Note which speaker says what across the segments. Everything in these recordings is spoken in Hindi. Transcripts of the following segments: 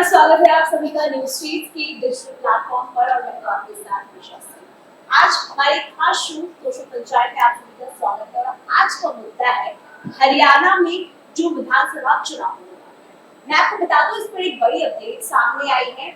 Speaker 1: स्वागत है आप सभी का न्यूज स्ट्रीट की डिजिटल प्लेटफॉर्म पर और मैं आपके साथ निशा सिंह। आज हमारे खास शो दोस्तों पंचायत में आप सभी का स्वागत है और आज का मुद्दा है हरियाणा में जो विधानसभा चुनाव होने वाले हैं। मैं आपको बता दूं, इस पर एक बड़ी अपडेट सामने आई है।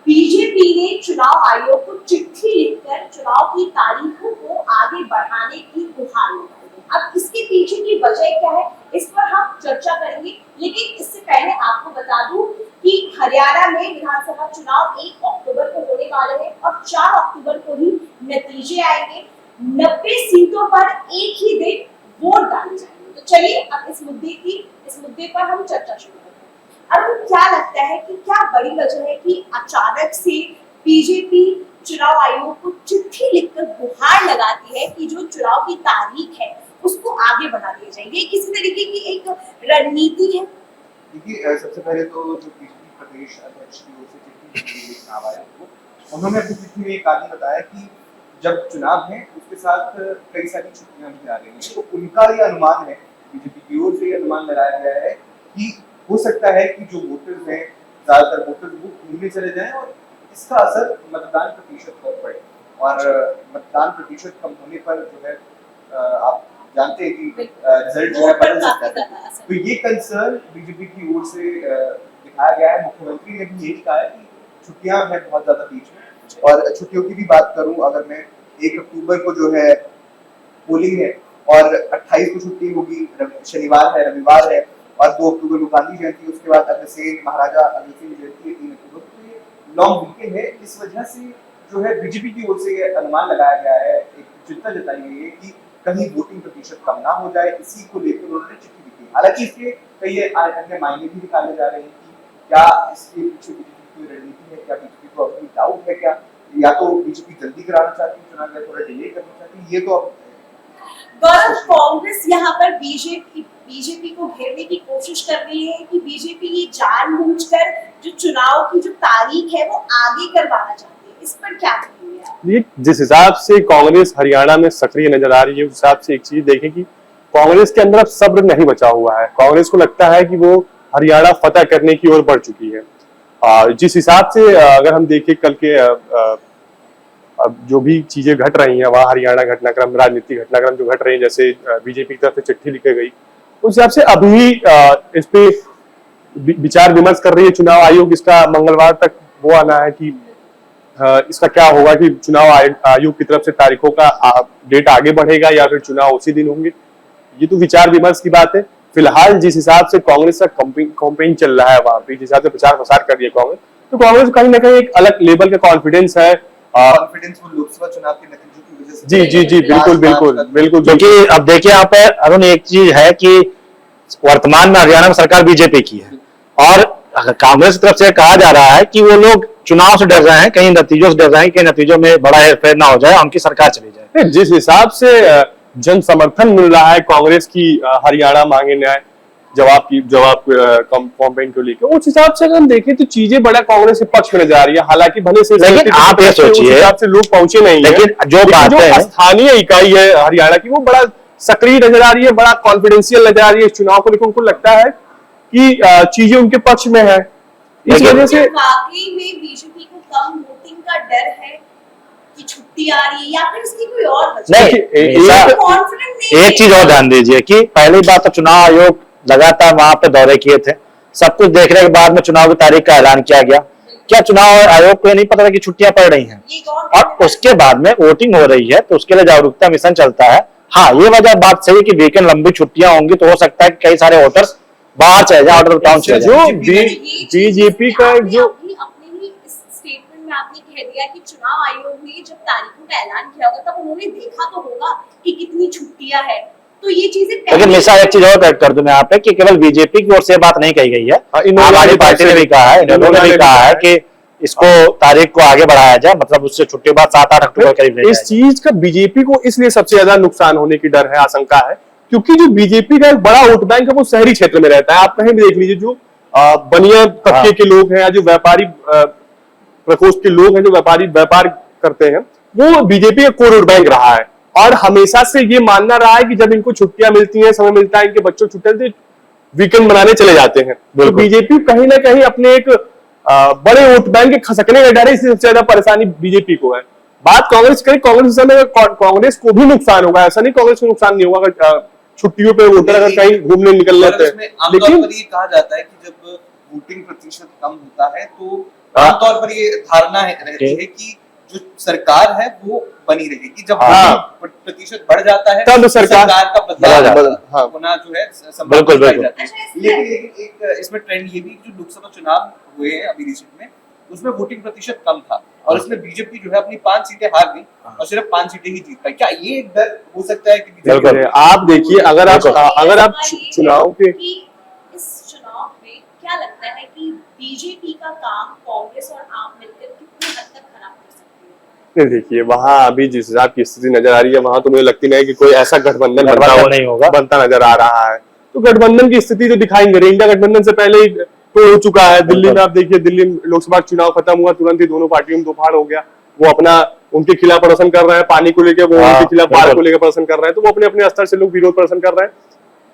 Speaker 1: बीजेपी ने चुनाव आयोग को चिट्ठी लिखकर चुनाव की तारीखों को आगे बढ़ाने की गुहार लगाई है। अब इसके पीछे की वजह क्या है, इस पर हम चर्चा करेंगे, लेकिन इससे पहले आपको बता दूं कि हरियाणा में विधानसभा चुनाव 1 अक्टूबर को होने वाले हैं और 4 अक्टूबर को ही नतीजे आएंगे। 90 सीटों पर एक ही दिन वोट डाले जाएंगे। तो चलिए अब इस मुद्दे पर हम चर्चा शुरू करते हैं। अब क्या लगता है कि क्या बड़ी वजह है कि अचानक से बीजेपी चुनाव आयोग को चिट्ठी लिखकर गुहार लगाती है कि जो चुनाव की तारीख है उसको आगे बढ़ा दिया जाए? ये किसी तरीके की एक रणनीति है?
Speaker 2: देखिए, सबसे पहले तो जो बीजेपी प्रदेश अध्यक्ष की ओर से चिट्ठी चुनाव आयोग को, उन्होंने अपनी चिट्ठी में एक कारण बताया कि जब चुनाव है उसके साथ कई सारी छुट्टियां भी आ रही हैं, तो उनका ये अनुमान है, बीजेपी की ओर से ये अनुमान लगाया गया है कि हो सकता है कि जो वोटर्स हैं, ज्यादातर वोटर्स वो घूमने चले जाएं और इसका असर मतदान प्रतिशत पर पड़े। और मतदान प्रतिशत कम होने पर जो है आप जानते हैं कि रिजल्ट जो है बदल सकता है। तो ये कंसर्न बीजेपी की ओर से दिखाया गया है। मुख्यमंत्री ने भी यही कहा है कि छुट्टियां हैं बहुत ज्यादा बीच में। और छुट्टियों की भी बात करूं, अगर मैं 1 अक्टूबर को जो है पोलिंग है और 28 को छुट्टी होगी, शनिवार है, रविवार है, और 2 अक्टूबर को गांधी जयंती, उसके बाद अग्रसेन महाराजा अग्रसेन जयंती है 3 अक्टूबर को। ये लॉन्ग वीकेंड है, इस वजह से जो है बीजेपी की ओर से ये अनुमान लगाया गया है, एक चिंता जताई गई है कि कहीं वोटिंग प्रतिशत कम ना हो जाए। इसी को लेकर उन्होंने चिट्ठी लिखी। हालांकि इसके कई अन्य मायने भी निकाले जा रहे हैं कि क्या इसके पीछे बीजेपी की रणनीति है, क्या बीजेपी को अभी डाउट है, क्या या तो बीजेपी जल्दी कराना चाहती है चुनाव या थोड़ा डिले करना चाहती है, ये तो अब
Speaker 1: गौरव, कांग्रेस यहाँ पर बीजेपी को घेरने की कोशिश कर रही है कि बीजेपी ये जानबूझकर जो चुनाव की जो तारीख है वो आगे करवाना चाहती है। इस पर क्या कहेंगे आप?
Speaker 3: ये जिस हिसाब से कांग्रेस हरियाणा में सक्रिय नजर आ रही है, उस हिसाब से एक चीज देखें कि कांग्रेस के अंदर अब सब्र नहीं बचा हुआ है। कांग्रेस को लगता है कि वो हरियाणा फतह करने की ओर बढ़ चुकी है। जिस हिसाब से अगर हम देखें कल के अब जो भी चीजें घट रही हैं वहाँ हरियाणा घटनाक्रम, राजनीतिक घटनाक्रम जो घट रहे हैं, जैसे बीजेपी की तरफ से चिट्ठी लिखी गई, उस हिसाब से अभी इस पे विचार विमर्श कर रही है चुनाव आयोग। इसका मंगलवार तक वो आना है कि इसका क्या होगा कि चुनाव आयोग की तरफ से तारीखों का डेट आगे बढ़ेगा या फिर चुनाव उसी दिन होंगे। ये तो विचार विमर्श की बात है। फिलहाल जिस हिसाब से कांग्रेस का कैंपेन चल रहा है, वहां पे जिस हिसाब से प्रचार प्रसार कर रही है कांग्रेस, तो कांग्रेस कहीं ना कहीं एक अलग लेवल का कॉन्फिडेंस है।
Speaker 2: कॉन्फिडेंस वो लोकसभा चुनाव के नतीजों की वजह से
Speaker 3: जी बिल्कुल।
Speaker 4: क्योंकि अब देखिए यहाँ पे अरुण, एक चीज है कि वर्तमान में हरियाणा में सरकार बीजेपी की है और कांग्रेस की तरफ से कहा जा रहा है कि वो लोग चुनाव से डर रहे हैं, कहीं नतीजों से डर रहे हैं कि नतीजों में बड़ा हेरफेर ना हो जाए, उनकी सरकार चली जाए।
Speaker 3: जिस हिसाब से जन समर्थन मिल रहा है कांग्रेस की हरियाणा मांगे न्याय जवाब कैंपेन को लेकर, उस हिसाब से अगर हम देखें तो चीजें बड़ा कांग्रेस के पक्ष में नजर आ रही है। हालांकि भले से
Speaker 4: लेकिन आप ये सोचिए,
Speaker 3: उस हिसाब से लोग पहुंचे नहीं,
Speaker 4: लेकिन जो
Speaker 3: स्थानीय इकाई है हरियाणा की वो बड़ा सक्रिय नजर आ रही है, बड़ा कॉन्फिडेंशियल नजर आ रही है। इस चुनाव को लेकर उनको लगता है कि चीजें उनके पक्ष में है। इस वजह से
Speaker 1: वाकई में बीजेपी को कम वोटिंग का डर है कि छुट्टी आ रही है या फिर इसकी कोई और वजह है?
Speaker 4: एक चीज और ध्यान दीजिए कि पहली बात तो चुनाव आयोग लगातार वहां पे दौरे किए थे, सब कुछ देखने के बाद में चुनाव की तारीख का ऐलान किया गया। क्या चुनाव आयोग को ये नहीं पता था कि छुट्टियां पड़ रही हैं? और उसके बाद में वोटिंग हो रही है तो उसके लिए जागरूकता मिशन चलता है। हाँ, ये वजह बात सही है कि वीकेंड लंबी छुट्टियां होंगी तो हो सकता है कि कई सारे वोटर्स बाहर चले जाए, आउट ऑफ टाउन चले जाए।
Speaker 3: जो बीजेपी का जो
Speaker 1: अपने ही इस स्टेटमेंट में आपने कह दिया कि चुनाव आयोग ने जब तारीखों का ऐलान किया होगा तब उन्होंने देखा तो होगा कि कितनी छुट्टियां हैं, तो ये चीजें।
Speaker 4: लेकिन निशा, एक चीज और कर दूं मैं यहाँ पे कि केवल बीजेपी की ओर से बात नहीं कही गई है, हमारी पार्टी ने भी कहा है, इन्होंने भी कहा है कि इसको तारीख को आगे बढ़ाया जाए, मतलब उससे छुट्टी बाद 7-8 अक्टूबर करीब।
Speaker 3: इस चीज का बीजेपी को इसलिए सबसे ज्यादा नुकसान होने की डर है, आशंका है, क्योंकि जो बीजेपी का एक बड़ा वोट बैंक है वो शहरी क्षेत्र में रहता है। आप कहीं भी देख लीजिए, जो बनिया तबके के लोग हैं, जो व्यापारी प्रकोष्ठ के लोग हैं, जो व्यापार करते हैं, वो बीजेपी का कोर वोट बैंक रहा है। और हमेशा से ये मानना रहा है कि जब इनको छुट्टियां मिलती हैं, समय मिलता है, इनके बच्चों छुट्टियां वीकेंड मनाने चले जाते हैं। तो बीजेपी कहीं ना कहीं अपने एक बड़े वोट बैंक के खसकने का डर है, इससे सबसे ज्यादा परेशानी बीजेपी को है। बात कांग्रेस करें, कांग्रेस में कांग्रेस को भी नुकसान होगा, ऐसा नहीं कांग्रेस को नुकसान नहीं होगा अगर छुट्टियों पे वोटर अगर कहीं घूमने निकल लेते हैं।
Speaker 2: आमतौर पर ये कहा जाता है कि जब वोटिंग प्रतिशत कम होता है तो आमतौर पर ये धारणा रहती है कि जो सरकार है वो बनी रहेगी। जब वोटिंग प्रतिशत बढ़ जाता है
Speaker 3: तब सरकार
Speaker 2: का बदलाव होना जो है
Speaker 4: बिल्कुल बिल्कुल।
Speaker 2: लेकिन एक इसमें ट्रेंड ये भी, जो लोकसभा चुनाव हुए हैं अभी रिसेंट में, उसमें वोटिंग प्रतिशत कम था और इसमें बीजेपी जो है अपनी 5 सीटें हार गई और सिर्फ 5 सीटें ही जीत पाई। क्या ये एक डर हो सकता है कि
Speaker 3: आप देखिए, अगर आप चुनाव के
Speaker 1: इस चुनाव में क्या लगता है कि बीजेपी का काम कांग्रेस और आप मिलकर कितनी हद तक खराब कर सकते हैं?
Speaker 3: देखिए वहां अभी जिस हिसाब की स्थिति नजर आ रही है, वहां तो मुझे लगती नहीं कि कोई ऐसा गठबंधन बनता नजर आ रहा है। तो गठबंधन की स्थिति तो दिखाएंगे, इंडिया गठबंधन से पहले ही तो हो चुका है। दिल्ली में आप देखिए, दिल्ली में लोकसभा चुनाव खत्म हुआ, तुरंत ही दोनों पार्टियों में दो फाड़ हो गया। वो अपना उनके खिलाफ प्रदर्शन कर रहे हैं, पानी को लेकर, वो उनके खिलाफ बाढ़ को लेकर प्रदर्शन कर रहे हैं, तो वो अपने अपने स्तर से लोग विरोध प्रदर्शन कर रहे हैं।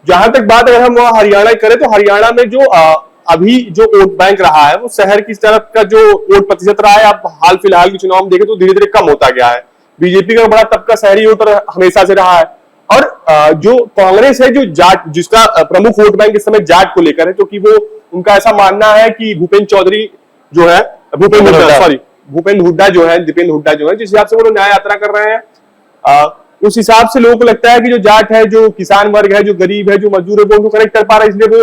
Speaker 3: जहां तक बात अगर हम वहाँ हरियाणा करें, तो हरियाणा में जो अभी जो वोट बैंक रहा है, वो शहर की तरफ का जो वोट प्रतिशत रहा है, आप हाल फिलहाल के चुनाव में देखें तो धीरे धीरे कम होता गया है। बीजेपी का बड़ा तबका शहरी वोटर हमेशा से रहा है, और जो कांग्रेस है, जो जाट, जिसका प्रमुख वोट बैंक इस समय जाट को लेकर है, क्योंकि वो उनका ऐसा मानना है कि भूपेंद्र चौधरी जो है, भूपेंद्र हुड्डा जो है, दीपेंद्र हुड्डा जो है, जिस हिसाब से वो न्याय यात्रा कर रहे हैं, उस हिसाब से लोगों को लगता है कि जो जाट है, जो किसान वर्ग है, जो गरीब है, जो मजदूर है, वो उनको कनेक्ट कर पा रहा है, इसलिए वो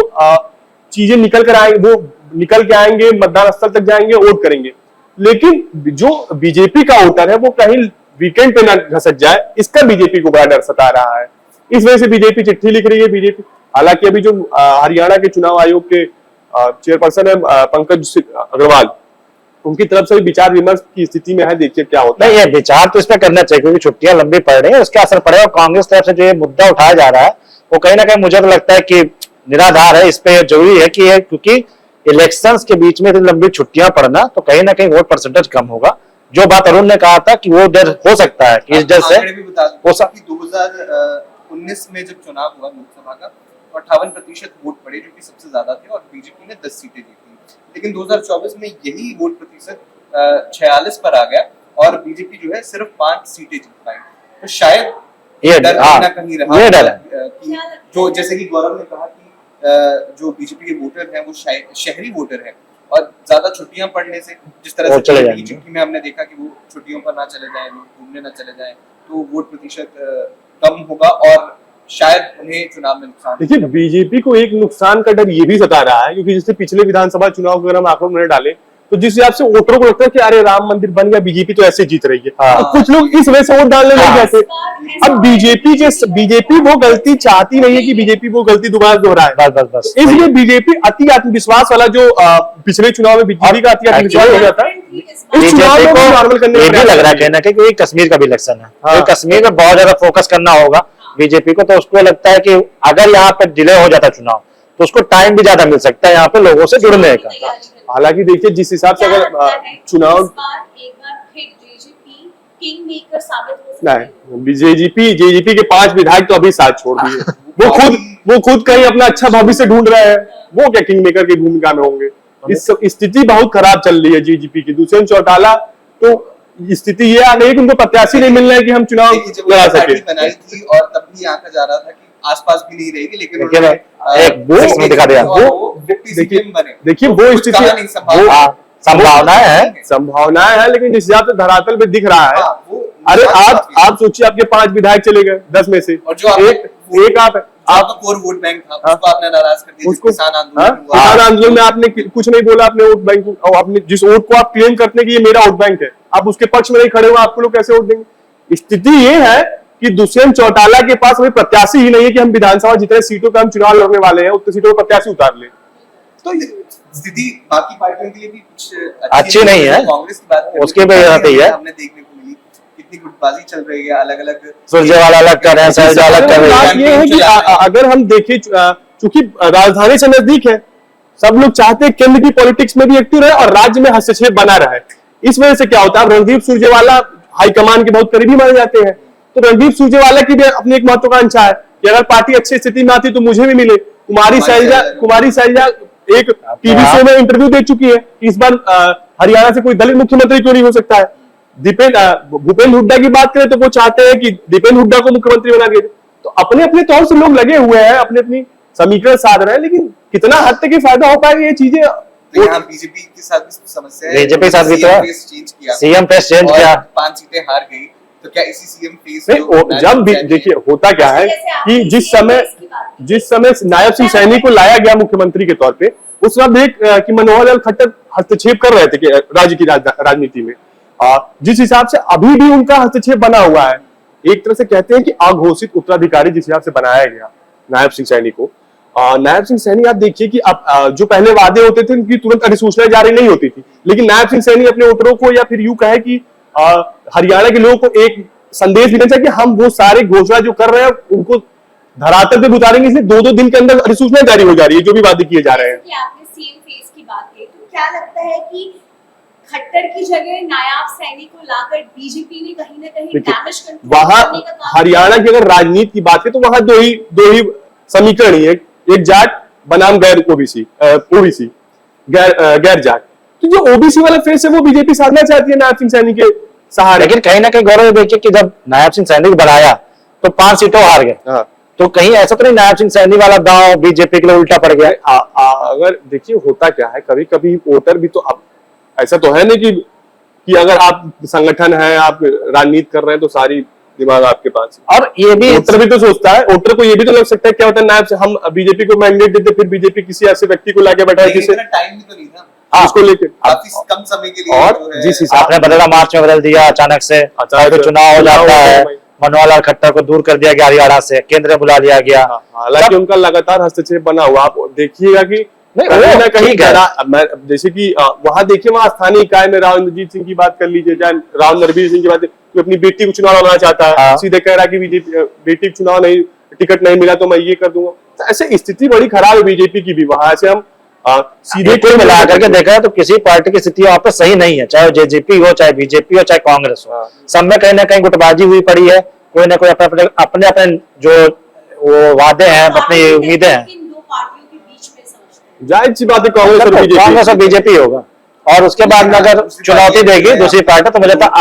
Speaker 3: चीजें निकल कर आएंगे, वो निकल के आएंगे, मतदान स्थल तक जाएंगे, वोट करेंगे। लेकिन जो बीजेपी का वोटर है, वो कहीं वीकेंड पे ना घसक जाए, इसका बीजेपी को बड़ा डर सता रहा है। इस वजह से बीजेपी चिट्ठी लिख रही है। बीजेपी हालांकि अभी जो हरियाणा के चुनाव आयोग के चेयरपर्सन है पंकज अग्रवाल, उनकी तरफ से विचार विमर्श की स्थिति में है, देखिए क्या होता है।
Speaker 4: ये विचार तो इस पर करना चाहिए, क्योंकि छुट्टियां लंबी पड़ रही है, उसका असर पड़ेगा। कांग्रेस तरफ से जो ये मुद्दा उठाया जा रहा है, वो कहीं ना कहीं मुझे तो लगता है कि निराधार है। इस पे जरूरी है कि क्योंकि इलेक्शंस के बीच में लंबी छुट्टियां पड़ना, तो कहीं ना कहीं वोट परसेंटेज कम होगा। जो बात अरुण ने कहा था कि वो डर हो सकता है कि इस डर से
Speaker 2: हो सकता है। 2019 में जब चुनाव हुआ लोकसभा का, 58% वोट पड़े, जो कि सबसे ज्यादा थे, और बीजेपी ने 10 सीटें जीती। लेकिन 2024 में यही वोट प्रतिशत 46 पर आ गया और बीजेपी जो है सिर्फ 5 सीटें जीत पाई। तो शायद ये डर कहीं ना कहीं रहा कि जो, जैसे कि गौरव ने कहा कि जो बीजेपी के वोटर हैं वो शहरी वोटर हैं, और ज्यादा छुट्टियां पड़ने से, जिस तरह से छुट्टी में हमने देखा कि वो छुट्टियों पर ना चले जाएं, लोग घूमने ना चले जाएं, तो वोट प्रतिशत कम होगा और शायद उन्हें चुनाव में नुकसान।
Speaker 3: देखिए बीजेपी को एक नुकसान का डर ये भी सता रहा है, क्योंकि जैसे पिछले विधानसभा चुनाव के अगर हम आंकड़ों में डाले, तो जिस हिसाब से वोटरों को लगता है कि अरे राम मंदिर बन गया, बीजेपी तो ऐसे जीत रही है, तो कुछ लोग इस वजह से वोट डालने लग गए थे। अब बीजेपी वो गलती चाहती नहीं है कि बीजेपी वो गलती दोबारा दोहराए, बस इसलिए बीजेपी अति आत्मविश्वास वाला, जो पिछले चुनाव में बीजेपी का अति आत्मविश्वास हो जाता है, इस चुनाव में नॉर्मल करने
Speaker 4: ये भी लग रहा है कहना कि क्योंकि कश्मीर का भी इलेक्शन है, कश्मीर में बहुत ज्यादा फोकस करना होगा बीजेपी को, तो उसको लगता है कि अगर यहाँ पे डिले हो जाता चुनाव, तो उसको टाइम भी ज्यादा मिल सकता है यहाँ पे लोगों से जुड़ने का।
Speaker 3: हालांकि देखिए जिस हिसाब से अगर चुनाव जेजेपी के 5 विधायक तो अभी साथ छोड़ दिए, वो खुद कहीं अपना अच्छा भविष्य ढूंढ रहे हैं, वो क्या किंग मेकर की भूमिका में होंगे। इस स्थिति बहुत खराब चल रही है जेजेपी की। दुष्यंत चौटाला तो स्थिति ये आ गई है कि उनको प्रत्याशी नहीं मिल रहा है कि हम चुनाव लड़ा सके।
Speaker 2: बनाई थी और तब भी आंका जा रहा था कि आसपास भी नहीं रहेगी, लेकिन
Speaker 3: देखिए वो स्थिति संभावनाएं है, लेकिन जिस हिसाब से धरातल पे दिख रहा है, अरे आप सोचिए आपके 5 विधायक चले गए 10 में से, और जो एक आप
Speaker 2: आपका कोर वोट बैंक था, उसको आपने नाराज कर दिया।
Speaker 3: किसान आंदोलन में आपने कुछ नहीं बोला अपने वोट बैंक को, आपने जिस वोट को आप क्लेम करते हैं कि ये मेरा वोट बैंक है, आप उसके पक्ष में नहीं खड़े हुए, आपको लोग कैसे वोट देंगे। स्थिति ये है कि दुष्यंत चौटाला के पास अभी प्रत्याशी ही नहीं है कि हम विधानसभा जितने सीटों पे हम चुनाव लड़ने वाले हैं उतने सीटों पर प्रत्याशी उतार ले।
Speaker 2: तो स्थिति बाकी पार्टियों के लिए भी कुछ
Speaker 4: अच्छी नहीं है।
Speaker 2: कांग्रेस की बात करें,
Speaker 4: उसके पे रहती है,
Speaker 2: हमने देखने को मिली कितनी गुटबाजी चल रही है, अलग अलग
Speaker 4: सुरजेवाला अलग कर रहे हैं, सहजा अलग कर रहे हैं।
Speaker 3: ये है कि अगर हम देखें, चूंकि राजधानी से नजदीक है, सब लोग चाहते हैं केंद्र की पॉलिटिक्स में भी एक्टिव रहे और राज्य में हस्तक्षेप बना रहे। इस वजह से क्या होता है, रणदीप सुरजेवाला हाईकमान के बहुत करीबी माने जाते हैं, तो रणदीप सुरजेवाला की भी अपनी एक महत्वाकांक्षा है कि अगर पार्टी अच्छी स्थिति में आती तो मुझे भी मिले। कुमारी शैलजा एक टीवी शो में इंटरव्यू दे चुकी है कि इस बार हरियाणा से कोई दलित मुख्यमंत्री क्यों नहीं हो सकता है। भूपेंद्र हुड्डा की बात करें तो वो चाहते हैं कि दीपेंद्र हुड्डा को मुख्यमंत्री बना के, तो अपने अपने तौर से लोग लगे हुए हैं, अपनी अपनी समीकरण साध रहे हैं, लेकिन कितना हद तक फायदा हो पाएगा ये चीजें।
Speaker 2: तो यहाँ बीजेपी के साथ भी समस्या है,
Speaker 4: बीजेपी के साथ भी तो
Speaker 2: चेंज किया,
Speaker 4: सीएम फेस चेंज किया,
Speaker 2: 5 सीटें हार गई, तो क्या इसी सीएम फेस
Speaker 3: जब भी देखिए होता क्या है कि जिस समय नायब सिंह सैनी को लाया गया मुख्यमंत्री के तौर पे, उस वक्त एक कि मनोहर लाल खट्टर हस्तक्षेप कर रहे थे कि राज्य की राजनीति में, जिस हिसाब से अभी भी उनका हस्तक्षेप बना हुआ है, एक तरह से कहते हैं कि अघोषित उत्तराधिकारी जिस हिसाब से बनाया गया नायब सिंह सैनी को, नायब सिंह सैनी आप देखिए कि अब जो पहले वादे होते थे उनकी तुरंत अधिसूचना जारी नहीं होती थी, लेकिन नायब सिंह सैनी अपने वोटरों को या फिर यूं कहे कि हरियाणा के लोगों को एक संदेश देना चाहिए कि हम वो सारे घोषणा जो कर रहे हैं उनको धरातल पे उतारेंगे, इसलिए 2-2 दिन के अंदर अधिसूचना जारी हो जा रही है जो भी वादे किए जा रहे हैं।
Speaker 1: कि आपने सीएम फेस की बात की, तो क्या लगता है कि खट्टर की जगह नायाब सैनी को लाकर बीजेपी ने कहीं ना कहीं डैमेज कंट्रोल
Speaker 3: वहां
Speaker 1: करने का काम
Speaker 3: हरियाणा की अगर राजनीति की बात करें तो वहां दो ही समीकरण ही है, एक जाट बनाम गैर ओबीसी गैर जाट, तो जो ओबीसी वाला फेस है वो बीजेपी साधना चाहती है नायब सिंह सैनी के सहारे।
Speaker 4: लेकिन कहीं ना कहीं गौरव देखिए कि जब नायब सिंह सैनी को बनाया तो 5 सीटों हार गए, तो कहीं ऐसा तो नहीं नायब सिंह सैनी वाला दांव बीजेपी के लिए उल्टा पड़ गया।
Speaker 3: अगर देखिए होता क्या है, कभी कभी वोटर भी तो अब ऐसा तो है नहीं कि अगर आप संगठन है, आप राजनीति कर रहे हैं तो सारी दिमाग आपके पास, और ये भी वोटर भी तो सोचता है, वोटर को ये भी तो लग सकता है क्या होता है नायब से हम बीजेपी को मैंडेट देते फिर बीजेपी किसी ऐसे व्यक्ति को लाके बैठाए जिसे
Speaker 2: टाइम भी तो नहीं था
Speaker 3: उसको लेके
Speaker 2: काफी कम समय के लिए,
Speaker 3: और जिस हिसाब
Speaker 4: आपने बदला मार्च में बदल दिया अचानक से, तो चुनाव हो जाता है, मनोहर लाल खट्टर को दूर कर दिया गया हरियाणा से, केंद्र में बुला लिया गया,
Speaker 3: हालांकि उनका लगातार हस्तक्षेप बना हुआ, आप देखिएगा कि कहीं ना कहीं जैसे कि वहां देखिए वहां स्थानीय इकाई में राव इंद्रजीत सिंह की बात कर लीजिए, चाहे राव नरवीर सिंह की बात, तो अपनी बेटी को चुनाव लड़ना चाहता है, सीधे कह रहा है कि बेटी को चुनाव नहीं, टिकट नहीं मिला तो मैं ये कर दूंगा, तो ऐसे स्थिति बड़ी खराब है बीजेपी की भी। वहां से हम
Speaker 4: सीधे कोई मिला करके देखा है तो किसी पार्टी की स्थिति वहां पर सही नहीं है, चाहे जेजेपी हो, चाहे बीजेपी हो, चाहे कांग्रेस हो, सब में कहीं ना कहीं गुटबाजी हुई पड़ी है, कोई ना कोई अपने अपने जो वो वादे हैं, अपनी उम्मीदें हैं,
Speaker 3: जाहिर सी बात है कांग्रेस और
Speaker 4: बीजेपी होगा, और उसके बाद में अगर चुनौती देगी दूसरी पार्टी तो मुझे लगता है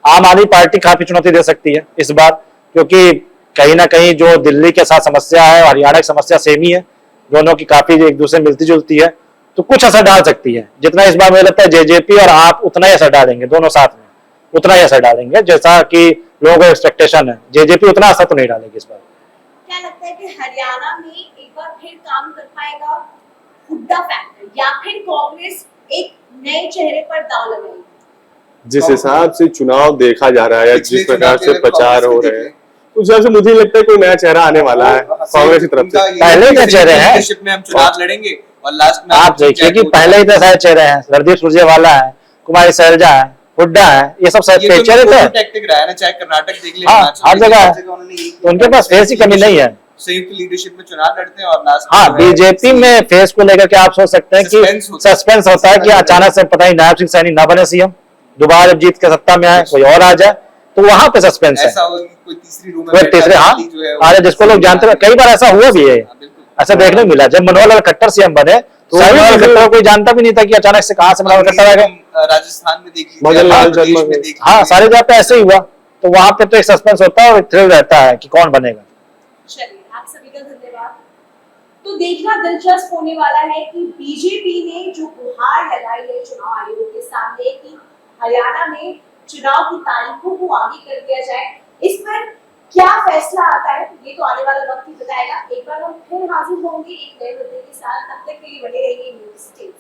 Speaker 4: आम आदमी पार्टी काफी चुनौती दे सकती है इस बार, क्योंकि कहीं ना कहीं जो दिल्ली के साथ समस्या है और हरियाणा की समस्या सेम ही है, दोनों की काफी एक दूसरे मिलती जुलती है, तो कुछ असर डाल सकती है। जितना इस बार मुझे लगता है जेजेपी और आप उतना ही असर डालेंगे, दोनों साथ में उतना ही असर डालेंगे जैसा कि लोगों का एक्सपेक्टेशन है, जेजेपी उतना असर तो नहीं डालेगी इस बार।
Speaker 1: क्या लगता है कि हरियाणा में एक बार फिर काम कर पाएगा हुड्डा फैक्टर, या फिर कांग्रेस एक नए चेहरे पर दांव लगाएगी?
Speaker 3: जिस हिसाब से चुनाव देखा जा रहा है, जिस प्रकार से प्रचार हो रहे हैं, उस हिसाब से मुझे लगता है कोई नया चेहरा आने वाला है कांग्रेस की तरफ से।
Speaker 4: पहले के चेहरे हैं,
Speaker 2: में हम चुनाव लड़ेंगे और लास्ट में
Speaker 4: आप देखिए कि पहले ही तो सारे चेहरे हैं, रणदीप सुरजेवाला है, कुमारी शैलजा है, हुड्डा है, ये सब चेहरे थे,
Speaker 2: टैक्टिक रहा है ना, चाहे कर्नाटक देख ले,
Speaker 4: हर जगह है, तो उनके पास फेस की कमी नहीं है।
Speaker 2: संयुक्त लीडरशिप में चुनाव लड़ते हैं और लास्ट
Speaker 4: हाँ, बीजेपी में फेस को लेकर के आप सोच सकते हैं कि सस्पेंस होता है कि अचानक से पता ही नायब सिंह सैनी ना बने सीएम, दोबारा जब जीत के सत्ता में आए कोई और आ जाए, तो वहां पे सस्पेंस है,
Speaker 2: कोई तीसरे रूम में
Speaker 4: तीसरे, हाँ अरे जिसको लोग जानते हैं, कई बार ऐसा हुआ भी है, ऐसा देखने को मिला। जब मनोहर लाल खट्टर सीएम बने तो मनोहर खट्टर कोई जानता भी नहीं था कि अचानक से कहां से मनोहर खट्टर आ गए,
Speaker 2: राजस्थान में देखिए,
Speaker 4: हाँ सारी जगह पे ऐसे ही हुआ, तो वहां पे तो एक सस्पेंस होता है और थ्रिल रहता है कि कौन बनेगा।
Speaker 1: चलिए, आप सभी का धन्यवाद। तो देखना दिलचस्प होने वाला है कि बीजेपी ने जो गुहार लगाई है चुनाव आयोग के सामने कि हरियाणा में चुनाव की तारीखों को आगे कर दिया जाए, इस पर क्या फैसला आता है ये तो आने वाला वक्त ही बताएगा। एक बार हम फिर हाजिर होंगे एक नए मुद्दे के साथ, तब तक के लिए बने रहिए न्यूज़ स्टेट।